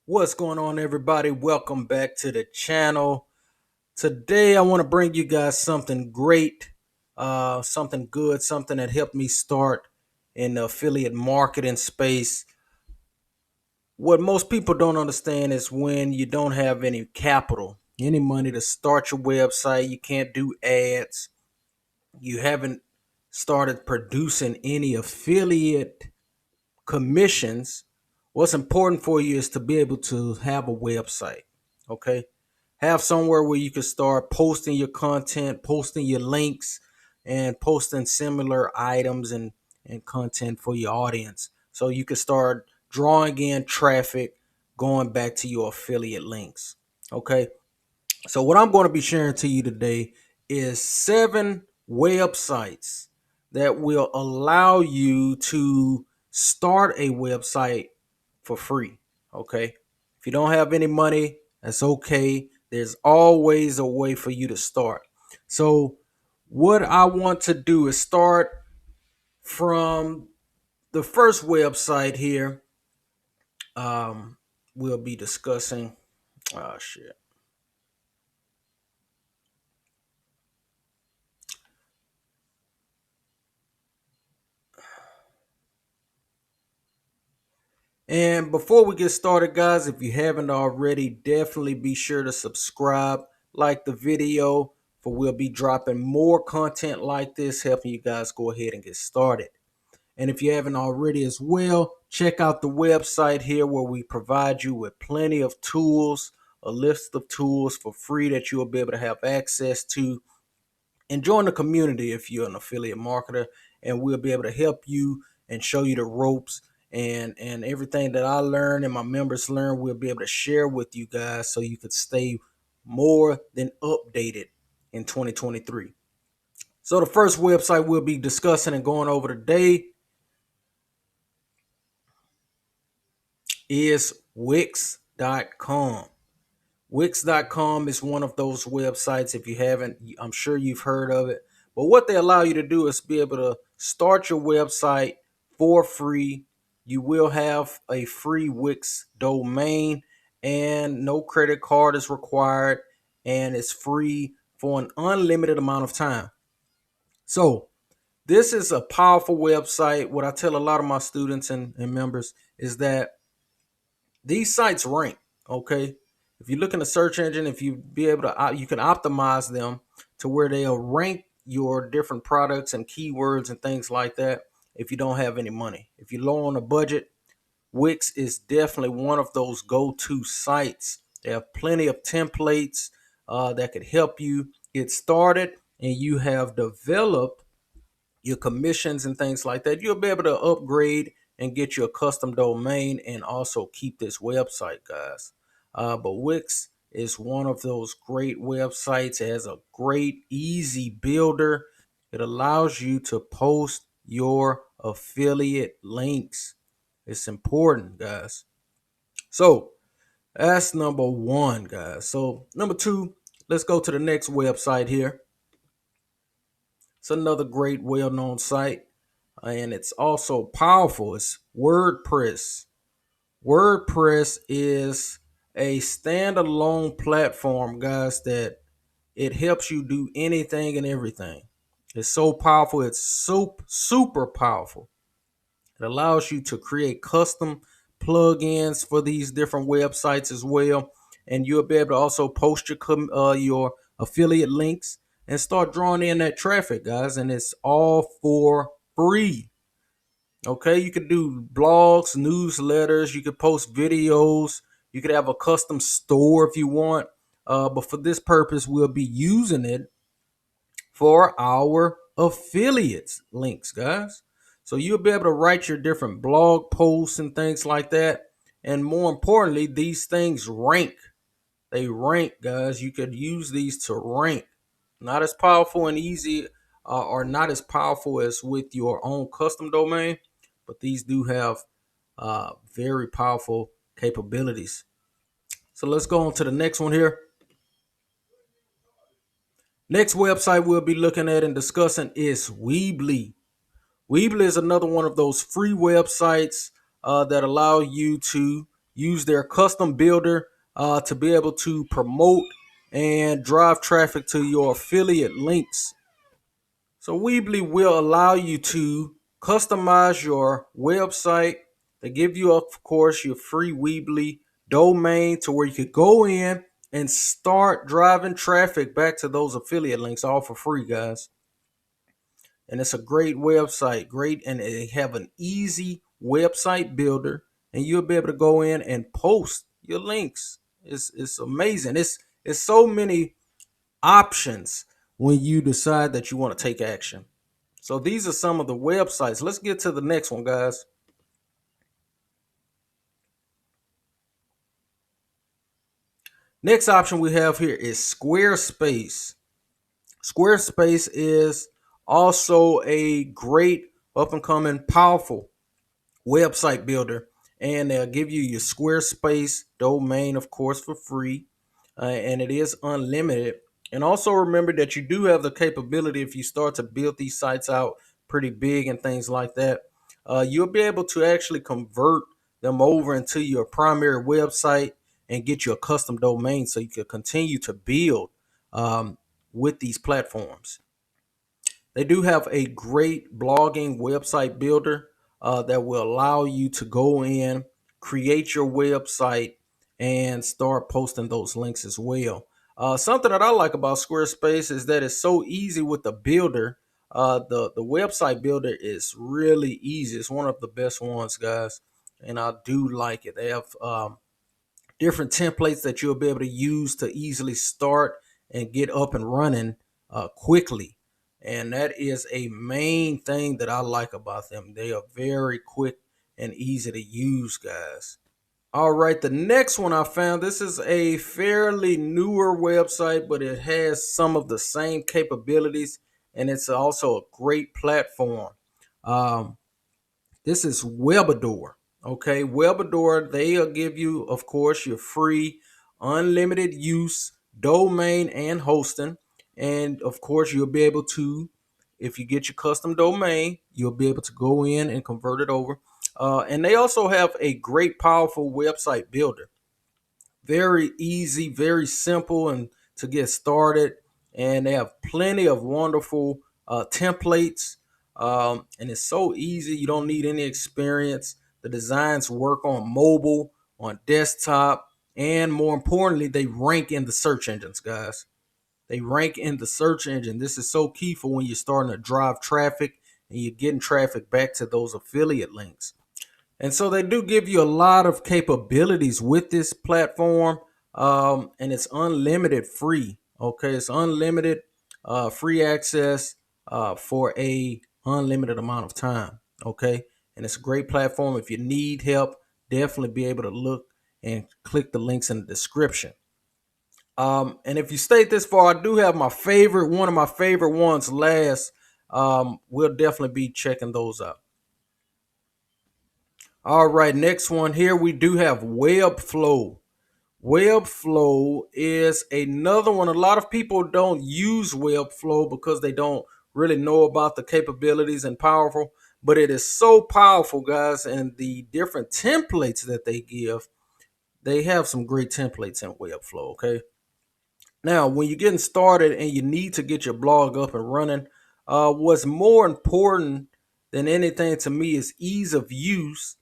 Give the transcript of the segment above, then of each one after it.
What's going on, everybody? Welcome back to the channel. Today, I want to bring you guys something great, something good, something that helped me start in the affiliate marketing space. What most people don't understand is when you don't have any capital, any money to start your website, you can't do ads, you haven't started producing any affiliate commissions. What's important for you is to be able to have a website. Okay, have somewhere where you can start posting your content, posting your links, and posting similar items and content for your audience, so you can start drawing in traffic going back to your affiliate links. Okay, so what I'm going to be sharing to you today is 7 websites that will allow you to start a website for free. Okay. If you don't have any money, that's okay. There's always a way for you to start. So what I want to do is start from the first website here. We'll be discussing. Oh shit. And before we get started, guys, if you haven't already, definitely be sure to subscribe, like the video, for we'll be dropping more content like this, helping you guys go ahead and get started. And if you haven't already as well, check out the website here where we provide you with plenty of tools, a list of tools for free that you'll be able to have access to. And join the community if you're an affiliate marketer, and we'll be able to help you and show you the ropes, and everything that I learn and my members learn, we'll be able to share with you guys so you could stay more than updated in 2023. So the first website we'll be discussing and going over today is Wix.com. Wix.com is one of those websites. If you haven't, I'm sure you've heard of it. But what they allow you to do is be able to start your website for free. You will have a free Wix domain, and no credit card is required, and it's free for an unlimited amount of time. So this is a powerful website. What I tell a lot of my students and members is that these sites rank. Okay, if you look in the search engine, if you be able to, you can optimize them to where they'll rank your different products and keywords and things like that. If you don't have any money, if you're low on a budget, Wix is definitely one of those go-to sites. They have plenty of templates that could help you get started, and you have developed your commissions and things like that. You'll be able to upgrade and get you a custom domain and also keep this website, guys. But Wix is one of those great websites. It has a great easy builder. It allows you to post your affiliate links. It's important, guys. So that's number one, guys. So number two, let's go to the next website here. It's another great, well-known site, and it's also powerful. It's WordPress. WordPress is a standalone platform, guys, that it helps you do anything and everything. It's so powerful. It's super powerful. It allows you to create custom plugins for these different websites as well, and you'll be able to also post your affiliate links and start drawing in that traffic, guys. And it's all for free. Okay, you could do blogs, newsletters, you could post videos, you could have a custom store if you want. But for this purpose, we'll be using it for our affiliates links, guys. So you'll be able to write your different blog posts and things like that. And more importantly, these things rank. They rank, guys. You could use these to rank. Not as powerful and easy, or not as powerful as with your own custom domain, but these do have very powerful capabilities. So let's go on to the next one here. Next website we'll be looking at and discussing is Weebly. Weebly is another one of those free websites that allow you to use their custom builder to be able to promote and drive traffic to your affiliate links. So Weebly will allow you to customize your website. They give you, of course, your free Weebly domain to where you could go in and start driving traffic back to those affiliate links all for free, guys. And it's a great website, great, and they have an easy website builder, and you'll be able to go in and post your links. It's amazing. It's so many options when you decide that you want to take action. So these are some of the websites. Let's get to the next one, guys. Next option we have here is Squarespace. Squarespace is also a great up and coming powerful website builder, and they'll give you your Squarespace domain, of course, for free, and it is unlimited. And also remember that you do have the capability, if you start to build these sites out pretty big and things like that, you'll be able to actually convert them over into your primary website and get you a custom domain so you can continue to build with these platforms. They do have a great blogging website builder that will allow you to go in, create your website, and start posting those links as well. Something that I like about Squarespace is that it's so easy with the builder. The website builder is really easy. It's one of the best ones, guys, and I do like it. They have different templates that you'll be able to use to easily start and get up and running quickly. And that is a main thing that I like about them. They are very quick and easy to use, guys. All right, the next one I found, this is a fairly newer website, but it has some of the same capabilities, and it's also a great platform. Um, this is Webador. Okay, Webador, they'll give you, of course, your free, unlimited use domain and hosting. And of course, you'll be able to, if you get your custom domain, you'll be able to go in and convert it over. And they also have a great, powerful website builder. Very easy, very simple, and to get started. And they have plenty of wonderful templates, and it's so easy. You don't need any experience. The designs work on mobile, on desktop, and more importantly, they rank in the search engines, guys. They rank in the search engine. This is so key for when you're starting to drive traffic and you're getting traffic back to those affiliate links. And so they do give you a lot of capabilities with this platform, and it's unlimited free. Okay, it's unlimited free access for a unlimited amount of time. Okay, and it's a great platform. If you need help, definitely be able to look and click the links in the description. And if you stayed this far, I do have my favorite, one of my favorite ones last. We'll definitely be checking those out. All right, next one here we do have Webflow. Webflow is another one. A lot of people don't use Webflow because they don't really know about the capabilities and powerful, but it is so powerful, guys, and the different templates that they give. They have some great templates in Webflow, okay? Now, when you're getting started and you need to get your blog up and running, what's more important than anything to me is ease of use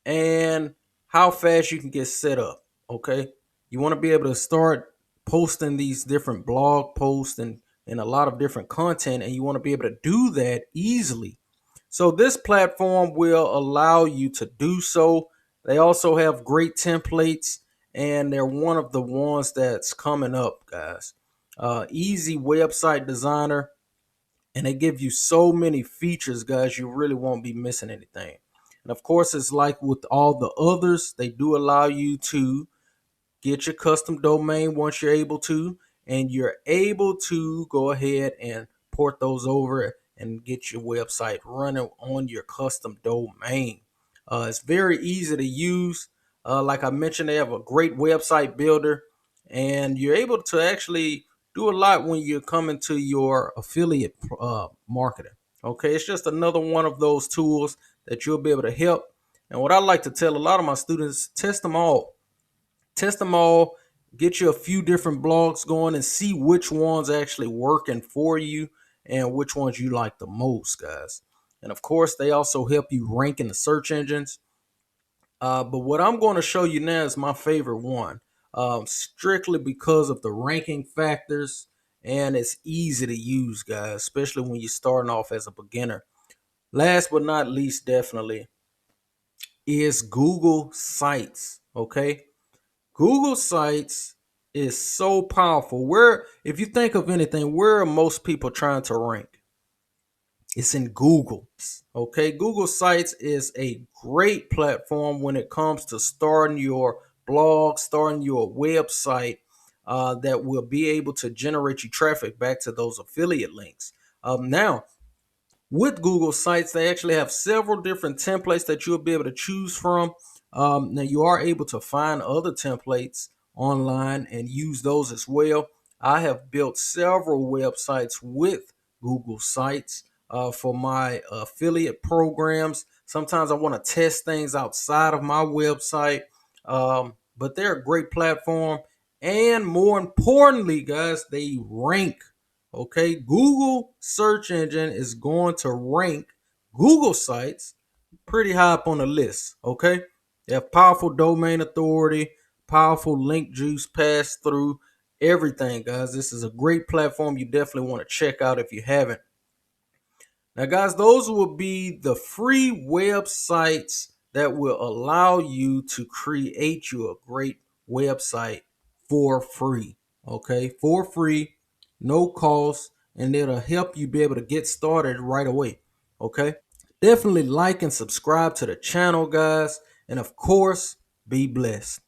and how fast you can get set up. Okay, you want to be able to start posting these different blog posts and a lot of different content, and you want to be able to do that easily. So this platform will allow you to do so. They also have great templates, and they're one of the ones that's coming up, guys. Easy website designer, and they give you so many features, guys. You really won't be missing anything. And of course, it's like with all the others, they do allow you to get your custom domain once you're able to, and you're able to go ahead and port those over and get your website running on your custom domain. It's very easy to use. Like I mentioned, they have a great website builder, and you're able to actually do a lot when you're coming to your affiliate marketing. Okay, it's just another one of those tools that you'll be able to help And what I like to tell a lot of my students, test them all. Test them all, get you a few different blogs going and see which ones actually working for you and which ones you like the most, guys. And of course, they also help you rank in the search engines. But what I'm going to show you now is my favorite one, strictly because of the ranking factors, and it's easy to use, guys, especially when you're starting off as a beginner. Last but not least, definitely, is Google Sites. Okay, Google Sites is so powerful. Where, if you think of anything, where are most people trying to rank? It's in Google. Okay, Google Sites is a great platform when it comes to starting your blog, starting your website, that will be able to generate you traffic back to those affiliate links. Now, with Google Sites, they actually have several different templates that you'll be able to choose from. Now, you are able to find other templates online and use those as well. I have built several websites with Google Sites for my affiliate programs. Sometimes I want to test things outside of my website, but they're a great platform. And more importantly, guys, they rank. Okay, Google search engine is going to rank Google Sites pretty high up on the list. Okay, they have powerful domain authority, powerful link juice pass through, everything, guys. This is a great platform you definitely want to check out if you haven't. Now, guys, those will be the free websites that will allow you to create you a great website for free. Okay, for free, no cost, and it'll help you be able to get started right away. Okay, definitely like and subscribe to the channel, guys, and of course, be blessed.